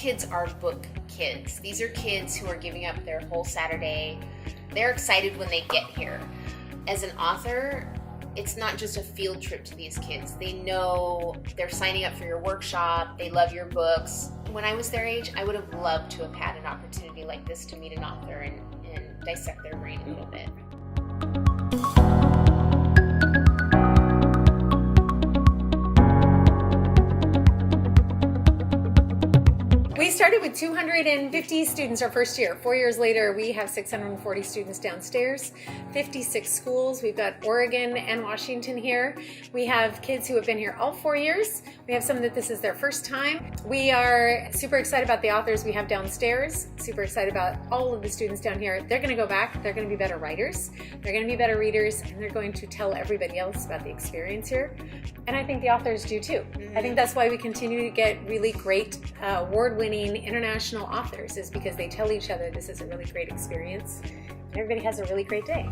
kids are book kids. These are kids who are giving up their whole Saturday. They're excited when they get here. As an author, it's not just a field trip to these kids. They know they're signing up for your workshop. They love your books. When I was their age, I would have loved to have had an opportunity like this to meet an author and dissect their brain a little bit. We started with 250 students our first year. 4 years later, we have 640 students downstairs, 56 schools. We've got Oregon and Washington here. We have kids who have been here all 4 years. We have some that this is their first time. We are super excited about the authors we have downstairs, super excited about all of the students down here. They're gonna go back, they're gonna be better writers, they're gonna be better readers, and they're going to tell everybody else about the experience here. And I think the authors do too. I think that's why we continue to get really great award-winning international authors, is because they tell each other this is a really great experience and everybody has a really great day.